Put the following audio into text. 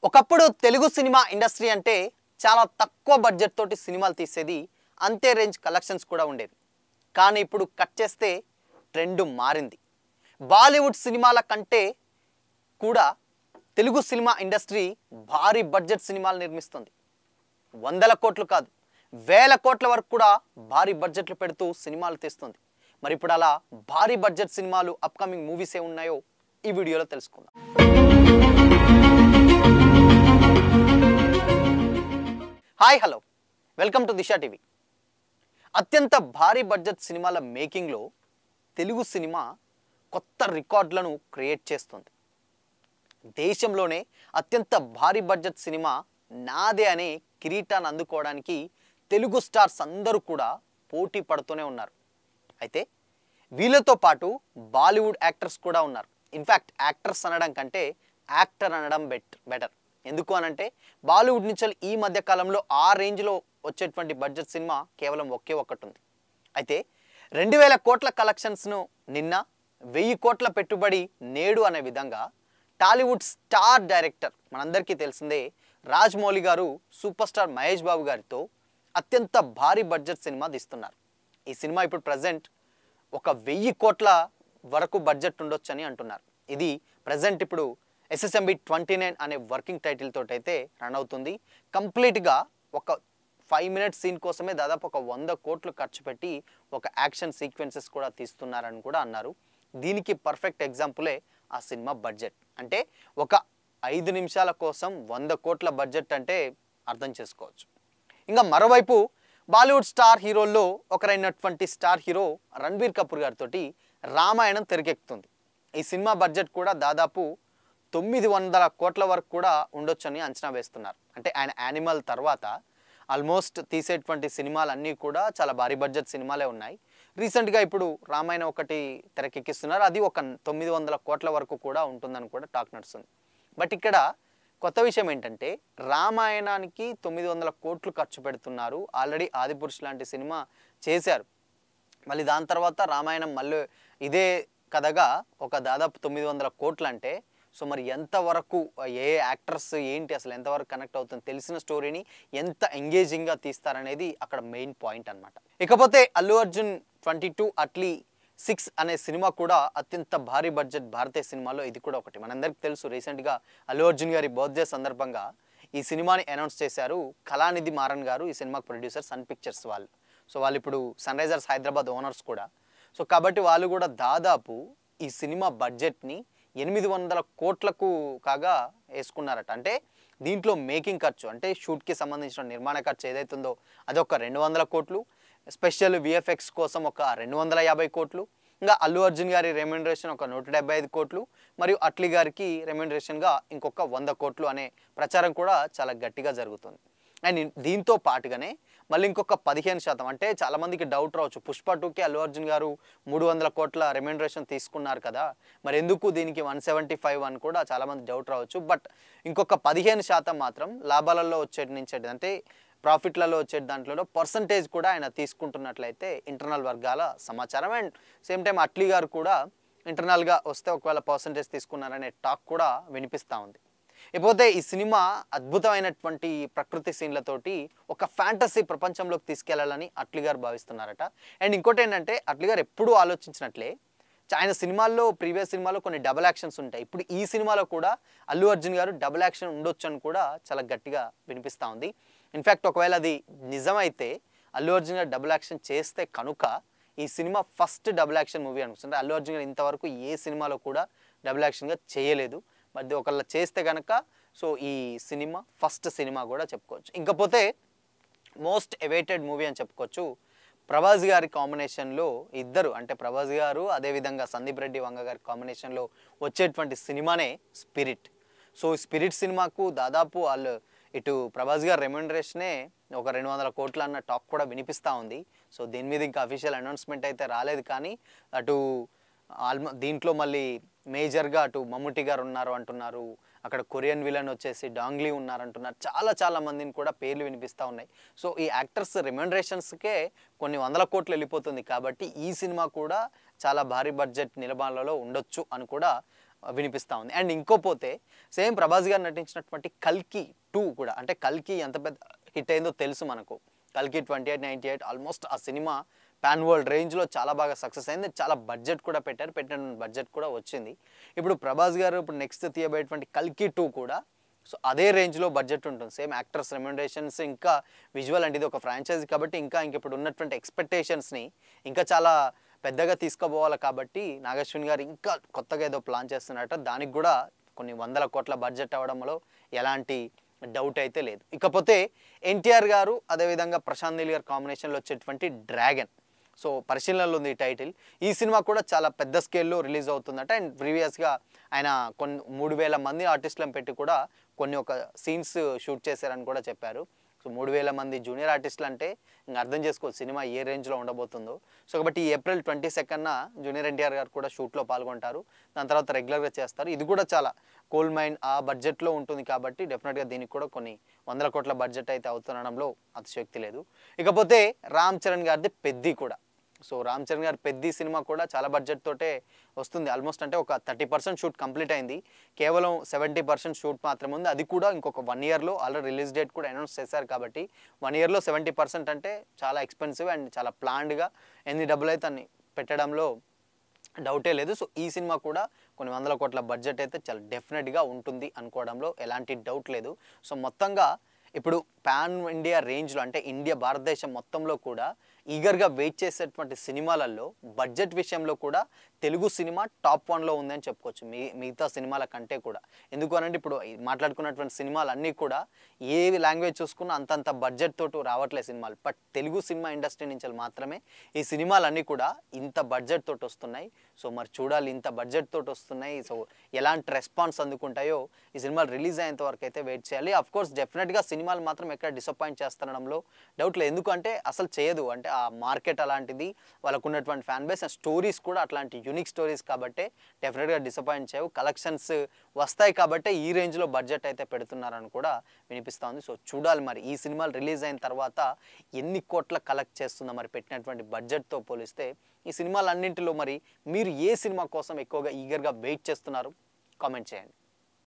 ఒకప్పుడు Telugu cinema industry అంటే చాలా తక్కువ బడ్జెట్ తోటి సినిమాలు తీసేది, అంతే రేంజ్ కలెక్షన్స్ కూడా ఉండేది. కానీ ఇప్పుడు కట్ చేస్తే ట్రెండ్ మారింది. బాలీవుడ్ సినిమాల కంటే కూడా తెలుగు సినిమా ఇండస్ట్రీ భారీ బడ్జెట్ సినిమాలు నిర్మిస్తుంది. వందల కోట్లు కాదు, వేల కోట్ల వరకు కూడా భారీ బడ్జెట్లు పెడుతూ సినిమాలు తీస్తుంది. మరి ఇప్పుడు అలా భారీ బడ్జెట్ సినిమాలు అప్కమింగ్ మూవీస్ ఏ ఉన్నాయో ఈ వీడియోలో తెలుసుకుందాం. Hi hello, welcome to Disha TV. అత్యంత భారీ బడ్జెట్ సినిమాల మేకింగ్లో తెలుగు సినిమా కొత్త రికార్డులను క్రియేట్ చేస్తుంది. దేశంలోనే అత్యంత భారీ బడ్జెట్ సినిమా నాదే అనే కిరీటాన్ని అందుకోవడానికి తెలుగు స్టార్స్ అందరూ కూడా పోటీ పడుతూనే ఉన్నారు. అయితే వీళ్ళతో పాటు బాలీవుడ్ యాక్టర్స్ కూడా ఉన్నారు. ఇన్ఫ్యాక్ట్ యాక్టర్స్ అనడం కంటే యాక్టర్ అనడం బెటర్. ఎందుకు అనంటే బాలీవుడ్ నుంచి ఈ మధ్య కాలంలో ఆ రేంజ్లో వచ్చేటువంటి బడ్జెట్ సినిమా కేవలం ఒకే ఒక్కటి ఉంది. అయితే 2000 కోట్ల కలెక్షన్స్ను నిన్న, 1000 కోట్ల పెట్టుబడి నేడు అనే విధంగా టాలీవుడ్ స్టార్ డైరెక్టర్ మనందరికీ తెలిసిందే రాజమౌళి గారు సూపర్ స్టార్ మహేష్ బాబు గారితో అత్యంత భారీ బడ్జెట్ సినిమా తీస్తున్నారు. ఈ సినిమా ఇప్పుడు ప్రజెంట్ ఒక 1000 కోట్ల వరకు బడ్జెట్ ఉండొచ్చని అంటున్నారు. ఇది ప్రజెంట్ ఇప్పుడు SSMB 29 అనే వర్కింగ్ టైటిల్ తోటి అయితే రన్ అవుతుంది. కంప్లీట్గా ఒక 5 మినిట్స్ సీన్ కోసమే దాదాపు ఒక 100 కోట్లు ఖర్చు పెట్టి ఒక యాక్షన్ సీక్వెన్సెస్ కూడా తీస్తున్నారని కూడా అన్నారు. దీనికి పర్ఫెక్ట్ ఎగ్జాంపులే ఆ సినిమా బడ్జెట్. అంటే ఒక 5 నిమిషాల కోసం 100 కోట్ల బడ్జెట్ అంటే అర్థం చేసుకోవచ్చు. ఇంకా మరోవైపు బాలీవుడ్ స్టార్ హీరోల్లో ఒకరైనటువంటి స్టార్ హీరో రణబీర్ కపూర్ గారితో రామాయణం తెరకెక్కుతుంది. ఈ సినిమా బడ్జెట్ కూడా దాదాపు 900 కోట్ల వరకు కూడా ఉండొచ్చని అంచనా వేస్తున్నారు. అంటే ఆయన యానిమల్ తర్వాత ఆల్మోస్ట్ తీసేటువంటి సినిమాలన్నీ కూడా చాలా భారీ బడ్జెట్ సినిమాలే ఉన్నాయి. రీసెంట్గా ఇప్పుడు రామాయణం ఒకటి తెరకెక్కిస్తున్నారు. అది ఒక 900 కోట్ల వరకు కూడా ఉంటుందని కూడా టాక్ నడుస్తుంది. బట్ ఇక్కడ కొత్త విషయం ఏంటంటే రామాయణానికి 900 కోట్లు ఖర్చు పెడుతున్నారు. ఆల్రెడీ ఆదిపురుష్ లాంటి సినిమా చేశారు. మళ్ళీ దాని తర్వాత రామాయణం మళ్ళీ ఇదే కథగా ఒక దాదాపు 900 కోట్లు అంటే సో మరి ఎంతవరకు ఏ యాక్టర్స్ ఏంటి అసలు ఎంతవరకు కనెక్ట్ అవుతుంది, తెలిసిన స్టోరీని ఎంత ఎంగేజింగ్గా తీస్తారనేది అక్కడ మెయిన్ పాయింట్ అనమాట. ఇకపోతే అల్లు అర్జున్ 22 అట్లీ 6 అనే సినిమా కూడా అత్యంత భారీ బడ్జెట్ భారతీయ సినిమాలో ఇది కూడా ఒకటి. మనందరికీ తెలుసు రీసెంట్గా అల్లు అర్జున్ గారి బర్త్డే సందర్భంగా ఈ సినిమాని అనౌన్స్ చేశారు కళానిధి మారన్ గారు. ఈ సినిమాకి ప్రొడ్యూసర్ సన్ పిక్చర్స్ వాళ్ళు. సో వాళ్ళు ఇప్పుడు సన్ రైజర్స్ హైదరాబాద్ ఓనర్స్ కూడా. సో కాబట్టి వాళ్ళు కూడా దాదాపు ఈ సినిమా బడ్జెట్ని 800 కోట్లకు కాగా వేసుకున్నారట. అంటే దీంట్లో మేకింగ్ ఖర్చు అంటే షూట్కి సంబంధించిన నిర్మాణ ఖర్చు ఏదైతుందో అదొక 200 కోట్లు, స్పెషల్ VFX కోసం ఒక 250 కోట్లు, ఇంకా అల్లు అర్జున్ గారి రెమ్యూనరేషన్ ఒక 175 కోట్లు, మరియు అట్లీ గారికి రెమ్యూనరేషన్గా ఇంకొక 100 కోట్లు అనే ప్రచారం కూడా చాలా గట్టిగా జరుగుతుంది. అండ్ దీంతో పాటుగానే మళ్ళీ ఇంకొక 15% అంటే చాలామందికి డౌట్ రావచ్చు, పుష్ప 2కి అల్లు అర్జున్ గారు 300 కోట్ల రెమ్యూనరేషన్ తీసుకున్నారు కదా, మరి ఎందుకు దీనికి 175 అని కూడా చాలామంది డౌట్ రావచ్చు. బట్ ఇంకొక 15% మాత్రం లాభాలలో వచ్చేటి నుంచి అంటే ప్రాఫిట్లలో వచ్చే దాంట్లో పర్సంటేజ్ కూడా ఆయన తీసుకుంటున్నట్లయితే ఇంటర్నల్ వర్గాల సమాచారం. అండ్ సేమ్ టైం అట్లీ గారు కూడా ఇంటర్నల్గా వస్తే ఒకవేళ పర్సంటేజ్ తీసుకున్నారనే టాక్ కూడా వినిపిస్తూ ఉంది. ఇకపోతే ఈ సినిమా అద్భుతమైనటువంటి ప్రకృతి సీన్లతోటి ఒక ఫ్యాంటసీ ప్రపంచంలోకి తీసుకెళ్లాలని అట్లీ గారు భావిస్తున్నారట. అండ్ ఇంకోటి ఏంటంటే అట్లీ గారు ఎప్పుడూ ఆలోచించినట్లే ఆయన సినిమాల్లో ప్రీవియస్ సినిమాలో కొన్ని డబుల్ యాక్షన్స్ ఉంటాయి. ఇప్పుడు ఈ సినిమాలో కూడా అల్లు అర్జున్ గారు డబుల్ యాక్షన్ ఉండొచ్చు అని కూడా చాలా గట్టిగా వినిపిస్తూ ఉంది. ఇన్ఫ్యాక్ట్ ఒకవేళ అది నిజమైతే అల్లు అర్జున్ గారు డబుల్ యాక్షన్ చేస్తే కనుక ఈ cinema first double action movie అనుకుంటుంది. అల్లు అర్జున్ గారు ఇంతవరకు ఏ సినిమాలో కూడా డబుల్ యాక్షన్గా చేయలేదు. మరి ఒకళ్ళ చేస్తే కనుక సో ఈ సినిమా ఫస్ట్ సినిమా కూడా చెప్పుకోవచ్చు. ఇంకపోతే మోస్ట్ అవైటెడ్ మూవీ అని చెప్పుకోవచ్చు. ప్రభాస్ గారి కాంబినేషన్లో ఇద్దరు అంటే ప్రభాస్ గారు అదేవిధంగా సందీప్ రెడ్డి వంగ గారి కాంబినేషన్లో వచ్చేటువంటి సినిమానే స్పిరిట్. సో స్పిరిట్ సినిమాకు దాదాపు వాళ్ళు ఇటు ప్రభాస్ గారి రెమ్యూనరేషనే ఒక 200 కోట్లు అన్న టాక్ కూడా వినిపిస్తూ ఉంది. సో దీని మీద ఇంకా అఫీషియల్ అనౌన్స్మెంట్ అయితే రాలేదు. కానీ అటు దీంట్లో మళ్ళీ మేజర్గా అటు మమ్ముటి గారు ఉన్నారు అంటున్నారు, అక్కడ కొరియన్ విలన్ వచ్చేసి డాంగ్లీ ఉన్నారంటున్నారు. చాలా మందిని కూడా పేర్లు వినిపిస్తూ ఉన్నాయి. సో ఈ యాక్టర్స్ రెమ్యూనరేషన్స్కే కొన్ని 100 కోట్లు వెళ్ళిపోతుంది. కాబట్టి ఈ సినిమా కూడా చాలా భారీ బడ్జెట్ నిలబాలలో ఉండొచ్చు అని కూడా వినిపిస్తూ ఉంది. అండ్ ఇంకోపోతే సేమ్ ప్రభాస్ గారు నటించినటువంటి కల్కి 2 కూడా, అంటే కల్కి ఎంత పెద్ద హిట్ అయిందో తెలుసు మనకు. కల్కి 2898 ఆల్మోస్ట్ ఆ సినిమా పాన్ వరల్డ్ రేంజ్లో చాలా బాగా సక్సెస్ అయింది. చాలా బడ్జెట్ కూడా పెట్టారు, పెట్టిన బడ్జెట్ కూడా వచ్చింది. ఇప్పుడు ప్రభాస్ గారు ఇప్పుడు నెక్స్ట్ తీయబోయేటువంటి కల్కి 2 కూడా సో అదే రేంజ్లో బడ్జెట్ ఉంటుంది. సేమ్ యాక్టర్స్ రెమ్యునరేషన్స్ ఇంకా విజువల్, అంటే ఇది ఒక ఫ్రాంచైజీ కాబట్టి ఇంకా ఇప్పుడు ఉన్నటువంటి ఎక్స్పెక్టేషన్స్ని ఇంకా చాలా పెద్దగా తీసుకుపోవాలి. కాబట్టి నాగశ్విన్ గారు ఇంకా కొత్తగా ఏదో ప్లాన్ చేస్తున్నారట. దానికి కూడా కొన్ని వందల కోట్ల బడ్జెట్ అవ్వడంలో ఎలాంటి డౌట్ అయితే లేదు. ఇకపోతే ఎన్టీఆర్ గారు అదేవిధంగా ప్రశాంత్ నీల్ గారు కాంబినేషన్లో వచ్చేటువంటి డ్రాగన్, సో పరిశీలనలో ఉంది ఈ టైటిల్. ఈ సినిమా కూడా చాలా పెద్ద స్కేల్లో రిలీజ్ అవుతుందట. అండ్ ప్రీవియస్గా ఆయన కొన్ని 3000 మంది ఆర్టిస్టులను పెట్టి కూడా కొన్ని ఒక సీన్స్ షూట్ చేశారని కూడా చెప్పారు. సో 3000 మంది జూనియర్ ఆర్టిస్టులు అంటే ఇంకా అర్థం చేసుకోవచ్చు సినిమా ఏ రేంజ్లో ఉండబోతుందో. సో కాబట్టి ఈ ఏప్రిల్ 22న జూనియర్ ఎన్టీఆర్ గారు కూడా షూట్లో పాల్గొంటారు. దాని తర్వాత రెగ్యులర్గా చేస్తారు. ఇది కూడా చాలా కోల్ మైన్ ఆ బడ్జెట్లో ఉంటుంది కాబట్టి డెఫినెట్గా దీనికి కూడా కొన్ని వందల కోట్ల బడ్జెట్ అయితే అవుతుండడంలో అతిశయోక్తి లేదు. ఇకపోతే రామ్ చరణ్ గారిది పెద్ది కూడా. సో రామ్ చరణ్ గారి పెద్ది సినిమా కూడా చాలా బడ్జెట్ తోటే వస్తుంది. ఆల్మోస్ట్ అంటే ఒక 30% షూట్ కంప్లీట్ అయింది. కేవలం 70% షూట్ మాత్రమే ఉంది. అది కూడా ఇంకొక 1 ఇయర్లో ఆల్రెడీ రిలీజ్ డేట్ కూడా అనౌన్స్ చేశారు. కాబట్టి 1 ఇయర్లో 70% అంటే చాలా ఎక్స్పెన్సివ్ అండ్ చాలా ప్లాన్డ్గా ఎన్ని డబ్బులు అయితే అన్ని పెట్టడంలో డౌటే లేదు. సో ఈ సినిమా కూడా కొన్ని వందల కోట్ల బడ్జెట్ అయితే చాలా డెఫినెట్గా ఉంటుంది అనుకోవడంలో ఎలాంటి డౌట్ లేదు. సో మొత్తంగా ఇప్పుడు పాన్ ఇండియా రేంజ్లో, అంటే ఇండియా భారతదేశం మొత్తంలో కూడా ఈగర్గా వెయిట్ చేసేటువంటి సినిమాలలో బడ్జెట్ విషయంలో కూడా తెలుగు సినిమా టాప్ 1లో ఉందని చెప్పుకోవచ్చు మిగతా సినిమాల కంటే కూడా. ఎందుకు అనంటే ఇప్పుడు మాట్లాడుకున్నటువంటి సినిమాలు అన్నీ కూడా ఏ లాంగ్వేజ్ చూసుకున్నా అంతంత బడ్జెట్ తోటి రావట్లేదు సినిమాలు. బట్ తెలుగు సినిమా ఇండస్ట్రీ నుంచి మాత్రమే ఈ సినిమాలన్నీ కూడా ఇంత బడ్జెట్ తోటి వస్తున్నాయి. సో మరి చూడాలి, ఇంత బడ్జెట్ తోటి వస్తున్నాయి. సో ఎలాంటి రెస్పాన్స్ అందుకుంటాయో ఈ సినిమాలు రిలీజ్ అయ్యేంత వరకు అయితే వెయిట్ చేయాలి. అఫ్కోర్స్ డెఫినెట్గా సినిమాలు మాత్రం ఎక్కడ డిసప్పాయింట్ చేస్తుండడంలో డౌట్ లేదు. ఎందుకంటే అసలు చేయదు, అంటే ఆ మార్కెట్ అలాంటిది, వాళ్ళకు ఉన్నటువంటి ఫ్యాన్ బేస్ అండ్ స్టోరీస్ కూడా అట్లాంటి యూనిక్ స్టోరీస్ కాబట్టి డెఫినెట్గా డిసప్పాయింట్ చేయవు. కలెక్షన్స్ వస్తాయి కాబట్టి ఈ రేంజ్లో బడ్జెట్ అయితే పెడుతున్నారని కూడా వినిపిస్తుంది. సో చూడాలి మరి ఈ సినిమాలు రిలీజ్ అయిన తర్వాత ఎన్ని కోట్ల కలెక్ట్ చేస్తుందో మరి పెట్టినటువంటి బడ్జెట్తో పోలిస్తే. ఈ సినిమాలన్నింటిలో మరి మీరు ఏ సినిమా కోసం ఎక్కువగా ఈగర్గా వెయిట్ చేస్తున్నారు కామెంట్ చేయండి.